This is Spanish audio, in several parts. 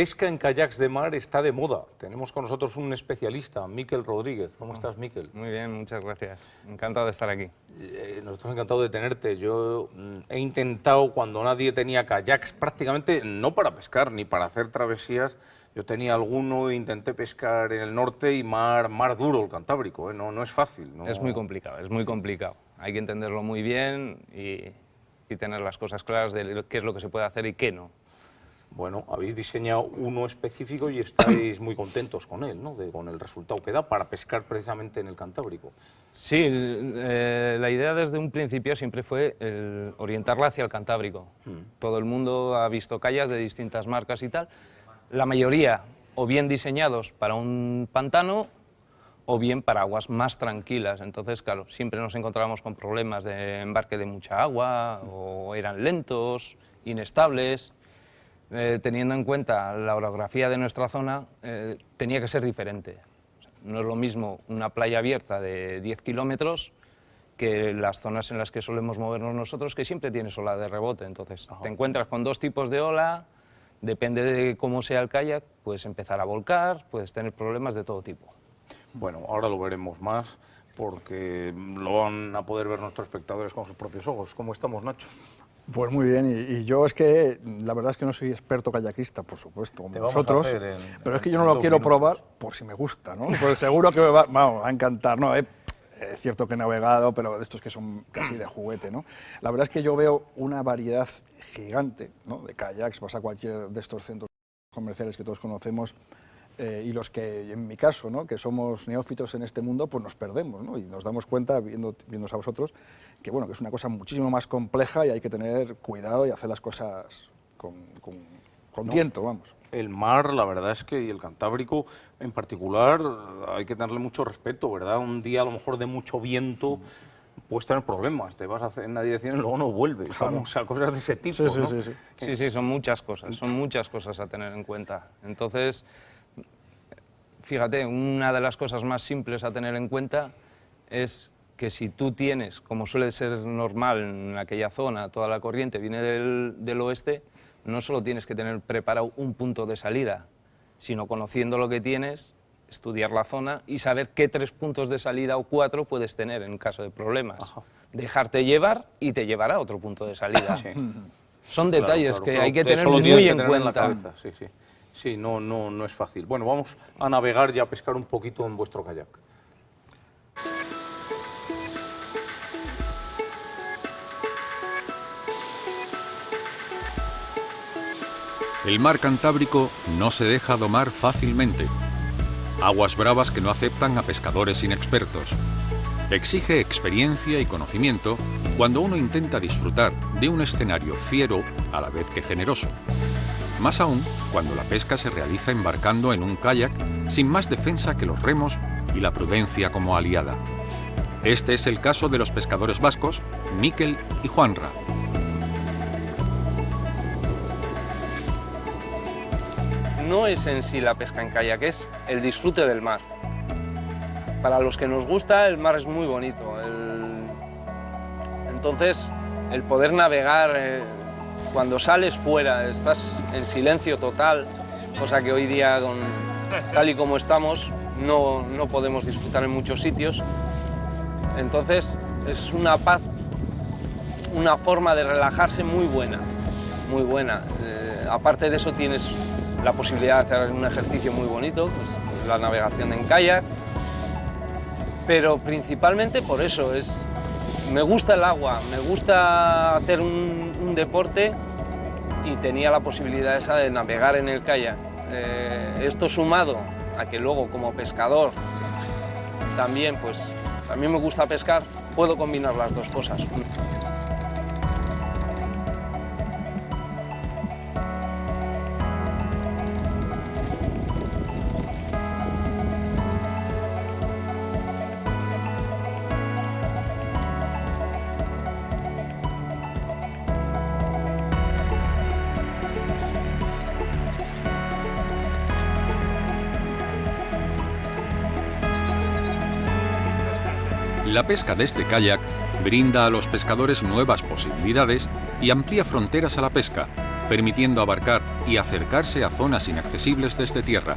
pesca en kayaks de mar está de moda. Tenemos con nosotros un especialista, Miquel Rodríguez. ¿Cómo estás, Miquel? Muy bien, muchas gracias. Encantado de estar aquí. Nosotros encantados de tenerte. Yo he intentado, cuando nadie tenía kayaks, prácticamente no para pescar ni para hacer travesías. Yo tenía alguno e intenté pescar en el norte y mar duro, el Cantábrico. No es fácil. ¿No? Es muy complicado, es muy complicado. Hay que entenderlo muy bien y tener las cosas claras de qué es lo que se puede hacer y qué no. Bueno, habéis diseñado uno específico y estáis muy contentos con él, ¿no? Con el resultado que da para pescar precisamente en el Cantábrico. Sí, la idea desde un principio siempre fue orientarla hacia el Cantábrico. Todo el mundo ha visto kayaks de distintas marcas y tal. La mayoría o bien diseñados para un pantano o bien para aguas más tranquilas. Entonces, claro, siempre nos encontrábamos con problemas de embarque de mucha agua, o eran lentos, inestables. Teniendo en cuenta la orografía de nuestra zona, tenía que ser diferente. O sea, no es lo mismo una playa abierta de 10 kilómetros que las zonas en las que solemos movernos nosotros, que siempre tienes ola de rebote. Entonces, te encuentras con dos tipos de ola, depende de cómo sea el kayak, puedes empezar a volcar, puedes tener problemas de todo tipo. Bueno, ahora lo veremos más, porque lo van a poder ver nuestros espectadores con sus propios ojos. ¿Cómo estamos, Nacho? Pues muy bien, y yo es que la verdad es que no soy experto kayakista, por supuesto, como vosotros, pero es que yo no lo quiero probar por si me gusta, ¿no? Pues seguro que me va a encantar, ¿no? Es cierto que he navegado, pero de estos que son casi de juguete, ¿no? La verdad es que yo veo una variedad gigante, ¿no?, de kayaks. Vas a cualquier de estos centros comerciales que todos conocemos, y los que, en mi caso, ¿no?, que somos neófitos en este mundo, pues nos perdemos, ¿no? Y nos damos cuenta, viéndoos a vosotros, que, bueno, que es una cosa muchísimo más compleja y hay que tener cuidado y hacer las cosas con tiento, vamos. El mar, la verdad es que, y el Cantábrico en particular, hay que tenerle mucho respeto, ¿verdad? Un día a lo mejor de mucho viento puedes tener problemas, te vas a hacer en una dirección y luego no vuelves, claro. O sea, cosas de ese tipo, sí, ¿no? Sí, son muchas cosas a tener en cuenta. Entonces, fíjate, una de las cosas más simples a tener en cuenta es que si tú tienes, como suele ser normal en aquella zona, toda la corriente viene del oeste, no solo tienes que tener preparado un punto de salida, sino conociendo lo que tienes, estudiar la zona y saber qué 3 puntos de salida o 4 puedes tener en caso de problemas. Ajá. Dejarte llevar y te llevará a otro punto de salida. Sí. Son detalles que hay que tener muy en cuenta. En la cabeza. Sí, no es fácil. Bueno, vamos a navegar y a pescar un poquito en vuestro kayak. El mar Cantábrico no se deja domar fácilmente. Aguas bravas que no aceptan a pescadores inexpertos. Exige experiencia y conocimiento cuando uno intenta disfrutar de un escenario fiero a la vez que generoso. Más aún cuando la pesca se realiza embarcando en un kayak sin más defensa que los remos y la prudencia como aliada. Este es el caso de los pescadores vascos Miquel y Juanra. No es en sí la pesca en kayak, es el disfrute del mar. Para los que nos gusta, el mar es muy bonito. Entonces, el poder navegar, cuando sales fuera, estás en silencio total, cosa que hoy día, tal y como estamos, no podemos disfrutar en muchos sitios. Entonces, es una paz, una forma de relajarse muy buena, muy buena. Aparte de eso, tienes la posibilidad de hacer un ejercicio muy bonito, pues la navegación en kayak, pero principalmente por eso, me gusta el agua, me gusta hacer un deporte y tenía la posibilidad esa de navegar en el kayak. Esto sumado a que luego como pescador también me gusta pescar, puedo combinar las dos cosas. La pesca de este kayak brinda a los pescadores nuevas posibilidades y amplía fronteras a la pesca, permitiendo abarcar y acercarse a zonas inaccesibles desde tierra.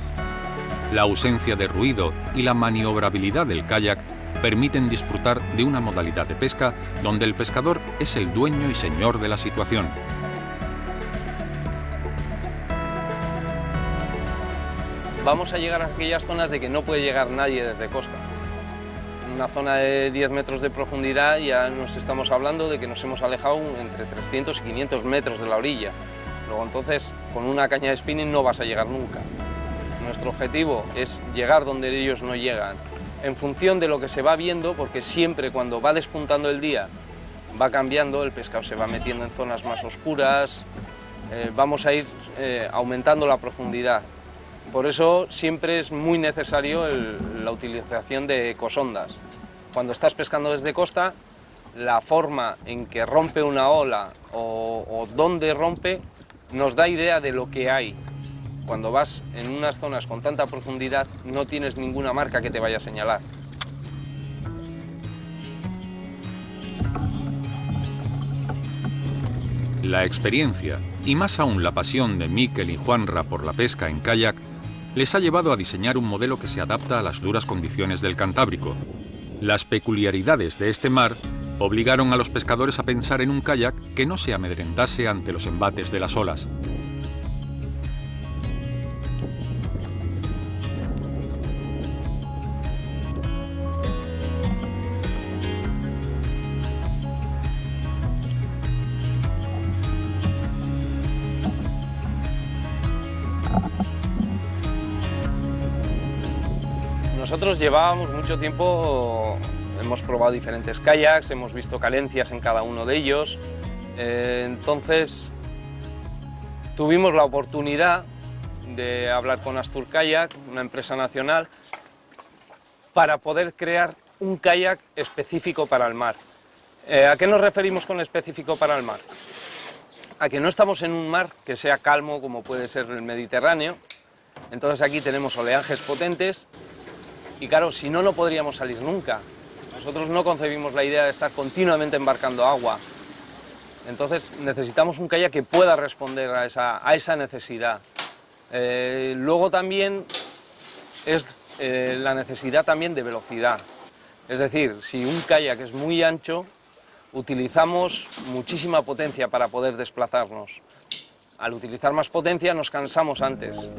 La ausencia de ruido y la maniobrabilidad del kayak permiten disfrutar de una modalidad de pesca donde el pescador es el dueño y señor de la situación. Vamos a llegar a aquellas zonas de que no puede llegar nadie desde costa. En una zona de 10 metros de profundidad ya nos estamos hablando de que nos hemos alejado entre 300 y 500 metros de la orilla. Luego entonces, con una caña de spinning no vas a llegar nunca. Nuestro objetivo es llegar donde ellos no llegan, en función de lo que se va viendo, porque siempre cuando va despuntando el día va cambiando, el pescado se va metiendo en zonas más oscuras, vamos a ir aumentando la profundidad. Por eso siempre es muy necesario la utilización de ecosondas. Cuando estás pescando desde costa, la forma en que rompe una ola o dónde rompe nos da idea de lo que hay. Cuando vas en unas zonas con tanta profundidad no tienes ninguna marca que te vaya a señalar. La experiencia, y más aún la pasión de Mikel y Juanra por la pesca en kayak, les ha llevado a diseñar un modelo que se adapta a las duras condiciones del Cantábrico. Las peculiaridades de este mar obligaron a los pescadores a pensar en un kayak que no se amedrentase ante los embates de las olas. Nosotros llevábamos mucho tiempo, hemos probado diferentes kayaks, hemos visto carencias en cada uno de ellos, entonces tuvimos la oportunidad de hablar con Astur Kayak, una empresa nacional, para poder crear un kayak específico para el mar. ¿A qué nos referimos con específico para el mar? A que no estamos en un mar que sea calmo como puede ser el Mediterráneo, entonces aquí tenemos oleajes potentes. Y claro, si no, no podríamos salir nunca. Nosotros no concebimos la idea de estar continuamente embarcando agua. Entonces necesitamos un kayak que pueda responder a esa necesidad. Luego también es la necesidad también de velocidad. Es decir, si un kayak es muy ancho, utilizamos muchísima potencia para poder desplazarnos. Al utilizar más potencia nos cansamos antes.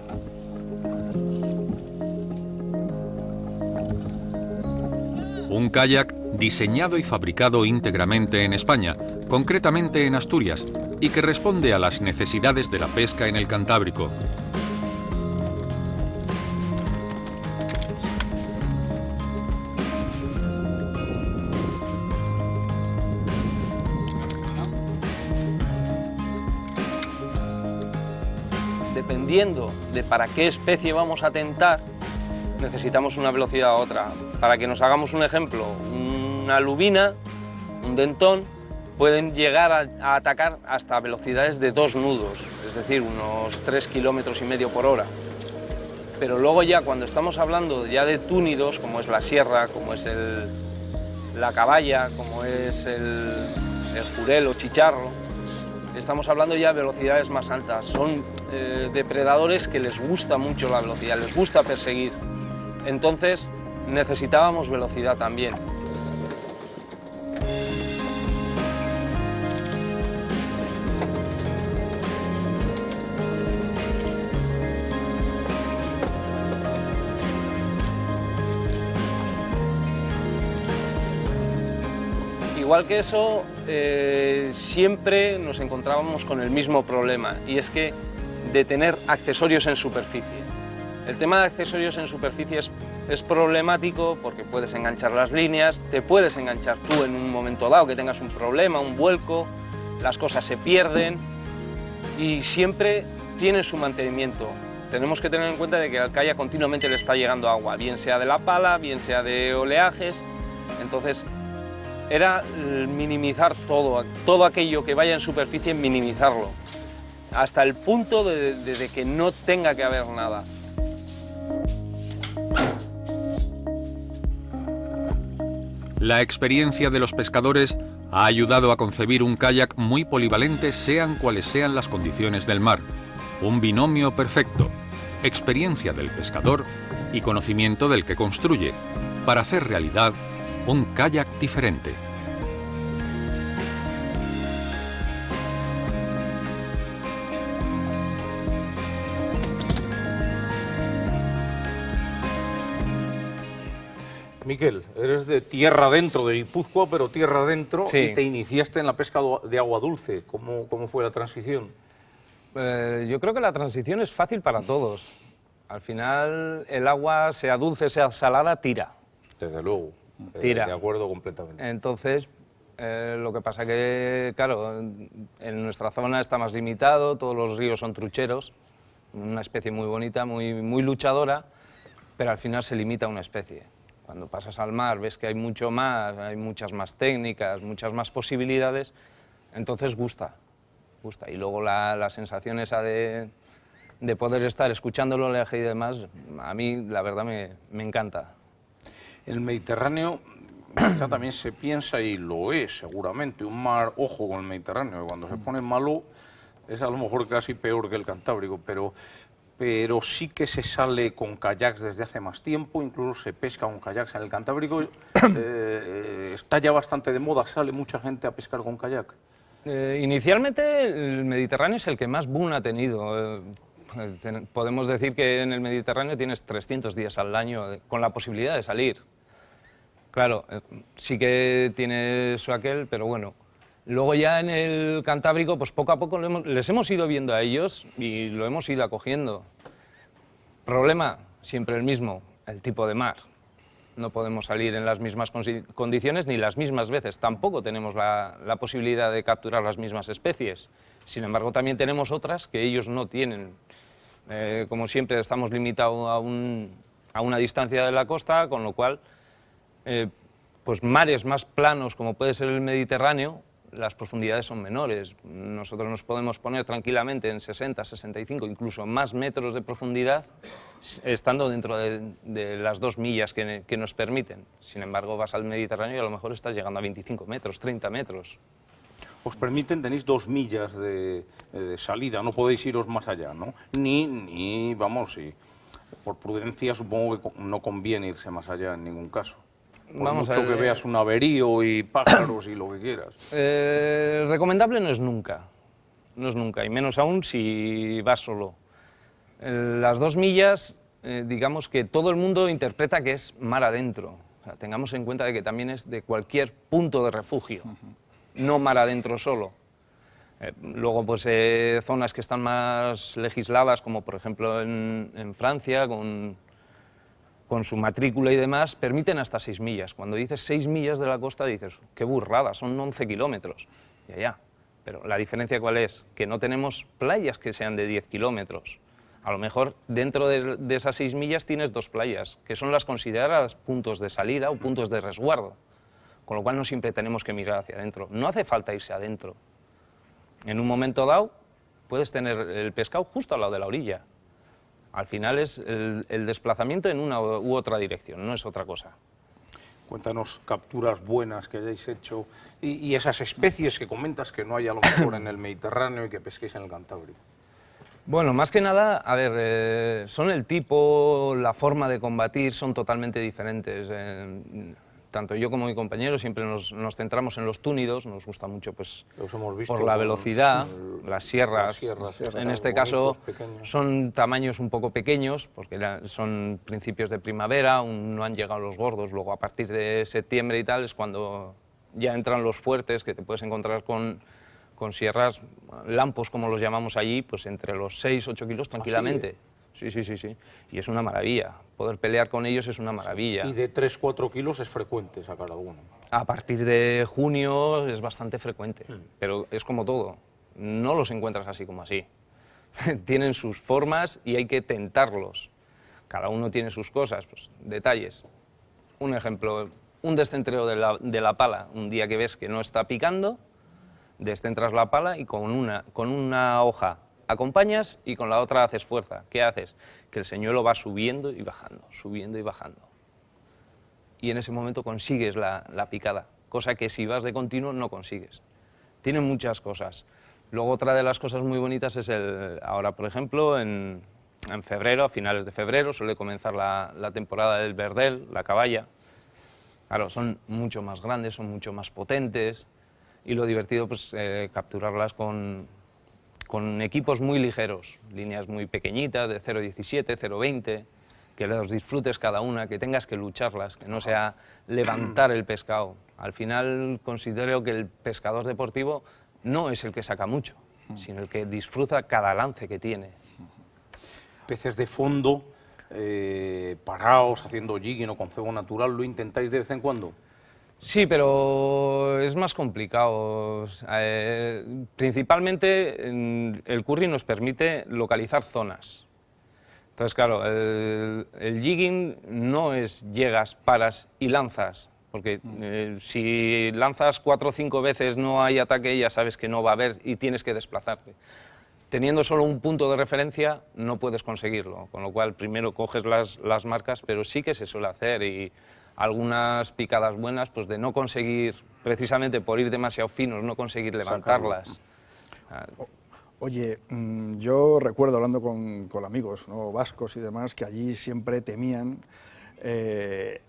Un kayak diseñado y fabricado íntegramente en España, concretamente en Asturias, y que responde a las necesidades de la pesca en el Cantábrico. Dependiendo de para qué especie vamos a tentar, necesitamos una velocidad u otra. Para que nos hagamos un ejemplo, una lubina, un dentón, pueden llegar a atacar hasta velocidades de 2 nudos, es decir, unos 3,5 kilómetros por hora. Pero luego ya cuando estamos hablando ya de túnidos, como es la sierra, como es la caballa, como es el jurel o chicharro, estamos hablando ya de velocidades más altas. Son depredadores que les gusta mucho la velocidad, les gusta perseguir. Entonces necesitábamos velocidad también. Igual que eso, siempre nos encontrábamos con el mismo problema, y es que de tener accesorios en superficie. El tema de accesorios en superficie es problemático porque puedes enganchar las líneas, te puedes enganchar tú en un momento dado que tengas un problema, un vuelco, las cosas se pierden y siempre tiene su mantenimiento. Tenemos que tener en cuenta de que al kayak continuamente le está llegando agua, bien sea de la pala, bien sea de oleajes, entonces era minimizar todo aquello que vaya en superficie, minimizarlo, hasta el punto de que no tenga que haber nada. La experiencia de los pescadores ha ayudado a concebir un kayak muy polivalente sean cuales sean las condiciones del mar. Un binomio perfecto, experiencia del pescador y conocimiento del que construye, para hacer realidad un kayak diferente. Miquel, eres de tierra adentro, de Guipúzcoa, pero tierra adentro, Sí. y te iniciaste en la pesca de agua dulce. ¿Cómo fue la transición? Yo creo que la transición es fácil para todos. Al final, el agua, sea dulce, sea salada, tira. Desde luego. Tira. De acuerdo completamente. Entonces, lo que pasa que, claro, en nuestra zona está más limitado, todos los ríos son trucheros, una especie muy bonita, muy luchadora, pero al final se limita a una especie. Cuando pasas al mar ves que hay mucho más, hay muchas más técnicas, muchas más posibilidades, entonces gusta. Y luego la sensación esa de poder estar escuchando el oleaje y demás, a mí la verdad me encanta. El Mediterráneo quizá también se piensa, y lo es seguramente, un mar, ojo con el Mediterráneo, que cuando se pone malo es a lo mejor casi peor que el Cantábrico, pero sí que se sale con kayaks desde hace más tiempo, incluso se pesca con kayaks en el Cantábrico. Está ya bastante de moda, sale mucha gente a pescar con kayak. Inicialmente el Mediterráneo es el que más boom ha tenido. Podemos decir que en el Mediterráneo tienes 300 días al año con la posibilidad de salir. Claro, sí que tiene su aquel, pero bueno. Luego ya en el Cantábrico, pues poco a poco les hemos ido viendo a ellos y lo hemos ido acogiendo. Problema, siempre el mismo, el tipo de mar. No podemos salir en las mismas condiciones ni las mismas veces. Tampoco tenemos la posibilidad de capturar las mismas especies. Sin embargo, también tenemos otras que ellos no tienen. Como siempre, estamos limitados a una distancia de la costa, con lo cual, pues mares más planos, como puede ser el Mediterráneo, las profundidades son menores. Nosotros nos podemos poner tranquilamente en 60, 65, incluso más metros de profundidad, estando dentro de las 2 millas que nos permiten. Sin embargo, vas al Mediterráneo y a lo mejor estás llegando a 25 metros, 30 metros. Os permiten, tenéis 2 millas de salida, no podéis iros más allá, ¿no? Vamos, por prudencia supongo que no conviene irse más allá en ningún caso. Por Vamos mucho a ver, que veas un averío y pájaros y lo que quieras. Recomendable no es nunca, y menos aún si vas solo. Las 2 millas, digamos que todo el mundo interpreta que es mar adentro. O sea, tengamos en cuenta de que también es de cualquier punto de refugio, no mar adentro solo. Luego, pues zonas que están más legisladas, como por ejemplo en Francia, con su matrícula y demás, permiten hasta 6 millas. Cuando dices 6 millas de la costa, dices, qué burrada, son 11 kilómetros. Ya. Pero la diferencia, ¿cuál es? Que no tenemos playas que sean de 10 kilómetros. A lo mejor dentro de esas 6 millas tienes 2 playas, que son las consideradas puntos de salida o puntos de resguardo. Con lo cual no siempre tenemos que mirar hacia adentro. No hace falta irse adentro. En un momento dado puedes tener el pescado justo al lado de la orilla. Al final es el desplazamiento en una u otra dirección, no es otra cosa. Cuéntanos capturas buenas que hayáis hecho y esas especies que comentas que no hay a lo mejor en el Mediterráneo y que pesquéis en el Cantábrico. Bueno, más que nada, a ver, son el tipo, la forma de combatir son totalmente diferentes. Tanto yo como mi compañero siempre nos centramos en los túnidos, nos gusta mucho pues, Los hemos visto por la velocidad, las sierras. En este bonitos, caso pequeños. son tamaños un poco pequeños, porque son principios de primavera, aún no han llegado los gordos. Luego a partir de septiembre y tal es cuando ya entran los fuertes, que te puedes encontrar con sierras, lampos como los llamamos allí, pues entre los 6-8 kilos tranquilamente. Sí. Y es una maravilla. Poder pelear con ellos es una maravilla. Y de 3-4 kilos es frecuente sacar alguno. A partir de junio es bastante frecuente, pero es como todo. No los encuentras así como así. Tienen sus formas y hay que tentarlos. Cada uno tiene sus cosas, pues, detalles. Un ejemplo, un descentreo de la pala. Un día que ves que no está picando, descentras la pala y con una hoja acompañas y con la otra haces fuerza. ¿Qué haces? Que el señuelo va subiendo y bajando, subiendo y bajando. Y en ese momento consigues la picada. cosa que si vas de continuo no consigues. Tiene muchas cosas. Luego otra de las cosas muy bonitas es ahora, por ejemplo, en febrero, a finales de febrero, suele comenzar la temporada del verdel, la caballa. Claro, son mucho más grandes, son mucho más potentes y lo divertido pues capturarlas con equipos muy ligeros, líneas muy pequeñitas de 0,17, 0,20, que los disfrutes cada una, que tengas que lucharlas, que no sea levantar el pescado. Al final considero que el pescador deportivo no es el que saca mucho, sino el que disfruta cada lance que tiene. Peces de fondo, parados, haciendo jigging o con cebo natural, ¿lo intentáis de vez en cuando? Sí, pero es más complicado. Principalmente el curry nos permite localizar zonas. Entonces, claro, el jigging no es llegas, paras y lanzas, porque si lanzas 4 o 5 veces no hay ataque, ya sabes que no va a haber y tienes que desplazarte. Teniendo solo un punto de referencia no puedes conseguirlo, con lo cual primero coges las marcas, pero sí que se suele hacer y algunas picadas buenas pues de no conseguir, precisamente por ir demasiado finos, no conseguir levantarlas. Oye, yo recuerdo hablando con amigos, ¿no?, vascos y demás, que allí siempre temían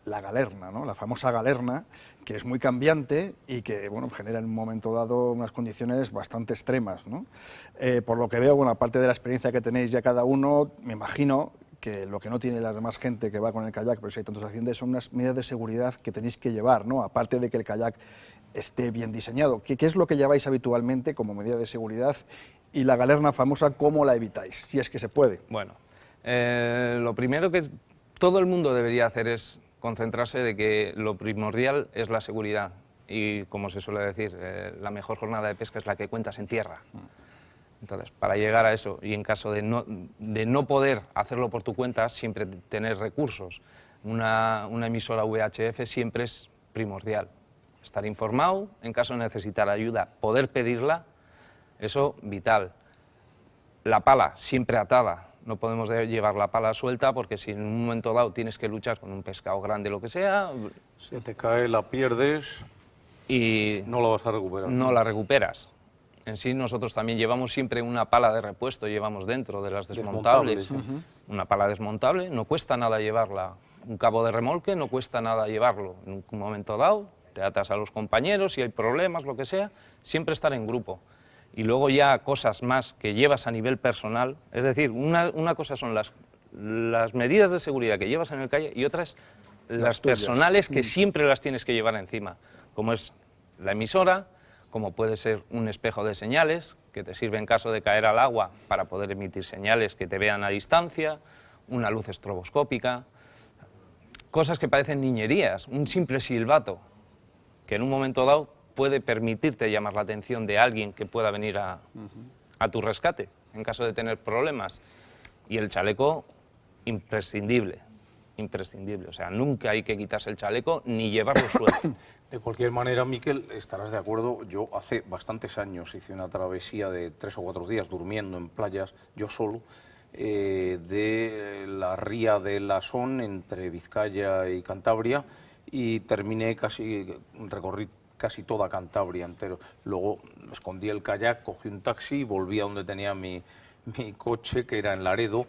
la galerna, ¿no?, la famosa galerna, que es muy cambiante y que bueno, genera en un momento dado unas condiciones bastante extremas, ¿no? Por lo que veo, bueno, aparte de la experiencia que tenéis ya cada uno, me imagino que lo que no tiene la demás gente que va con el kayak, pero si hay tantos accidentes, son unas medidas de seguridad que tenéis que llevar, ¿no?, aparte de que el kayak esté bien diseñado. ¿Qué es lo que lleváis habitualmente como medida de seguridad? Y la galerna famosa, ¿cómo la evitáis? Si es que se puede. Bueno, lo primero que todo el mundo debería hacer es concentrarse de que lo primordial es la seguridad. Y como se suele decir, la mejor jornada de pesca es la que cuentas en tierra. Entonces, para llegar a eso, y en caso de no poder hacerlo por tu cuenta, siempre tener recursos. Una emisora VHF siempre es primordial. Estar informado, en caso de necesitar ayuda, poder pedirla, eso vital. La pala siempre atada, no podemos llevar la pala suelta porque si en un momento dado tienes que luchar con un pescado grande, lo que sea... Se te cae, la pierdes y no la vas a recuperar. No la recuperas. En sí nosotros también llevamos siempre una pala de repuesto, llevamos dentro de las desmontables. Una pala desmontable, no cuesta nada llevarla. Un cabo de remolque no cuesta nada llevarlo. En un momento dado te atas a los compañeros, si hay problemas, lo que sea, siempre estar en grupo. Y luego ya cosas más que llevas a nivel personal, es decir, una cosa son las medidas de seguridad que llevas en el kayak y otras las personales que siempre las tienes que llevar encima, como es la emisora, como puede ser un espejo de señales, que te sirve en caso de caer al agua para poder emitir señales que te vean a distancia, una luz estroboscópica, cosas que parecen niñerías, un simple silbato, que en un momento dado puede permitirte llamar la atención de alguien que pueda venir a tu rescate, en caso de tener problemas. Y el chaleco, imprescindible, imprescindible. O sea, nunca hay que quitarse el chaleco ni llevarlo suelto. De cualquier manera, Miquel, estarás de acuerdo, yo hace bastantes años hice una travesía de 3 o 4 días durmiendo en playas, yo solo, de la ría de Lasón entre Vizcaya y Cantabria, y terminé recorrí casi toda Cantabria entero. Luego escondí el kayak, cogí un taxi y volví a donde tenía mi coche, que era en Laredo,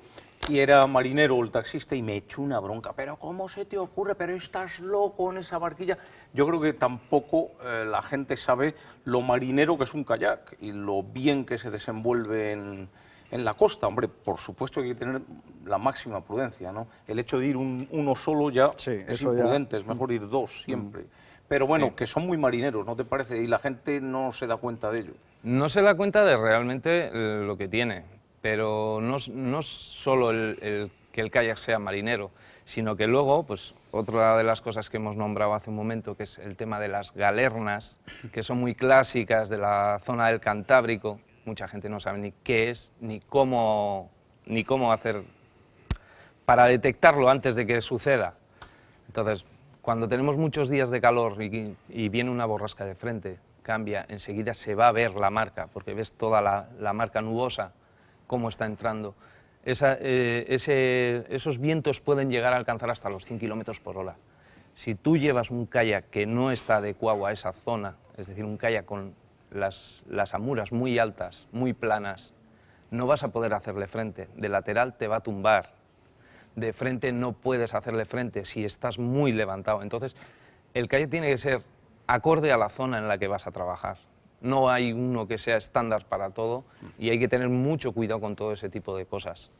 y era marinero el taxista y me echó una bronca. ¿Pero cómo se te ocurre? ¿Pero estás loco en esa barquilla? Yo creo que tampoco la gente sabe lo marinero que es un kayak y lo bien que se desenvuelve en la costa. Hombre, por supuesto hay que tener la máxima prudencia, ¿no? El hecho de ir uno solo ya es imprudente, es mejor ir dos siempre. Pero bueno, que son muy marineros, ¿no te parece? Y la gente no se da cuenta de ello. No se da cuenta de realmente lo que tiene, pero no solo que el kayak sea marinero, sino que luego, pues otra de las cosas que hemos nombrado hace un momento, que es el tema de las galernas, que son muy clásicas de la zona del Cantábrico. Mucha gente no sabe ni qué es, ni cómo hacer para detectarlo antes de que suceda. Entonces, cuando tenemos muchos días de calor y viene una borrasca de frente, cambia, enseguida se va a ver la marca, porque ves toda la marca nubosa, cómo está entrando. Esos vientos pueden llegar a alcanzar hasta los 100 km/h. Si tú llevas un kayak que no está adecuado a esa zona, es decir, un kayak con las amuras muy altas, muy planas, no vas a poder hacerle frente. De lateral te va a tumbar. De frente no puedes hacerle frente si estás muy levantado. Entonces, el kayak tiene que ser acorde a la zona en la que vas a trabajar. No hay uno que sea estándar para todo y hay que tener mucho cuidado con todo ese tipo de cosas.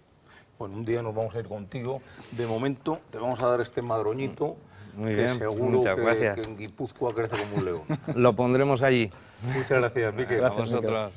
Bueno, un día nos vamos a ir contigo. De momento te vamos a dar este madroñito. Muy que bien, seguro muchas que, gracias. que en Guipúzcoa crece como un león. Lo pondremos allí. Muchas gracias, Miquel. A vosotros.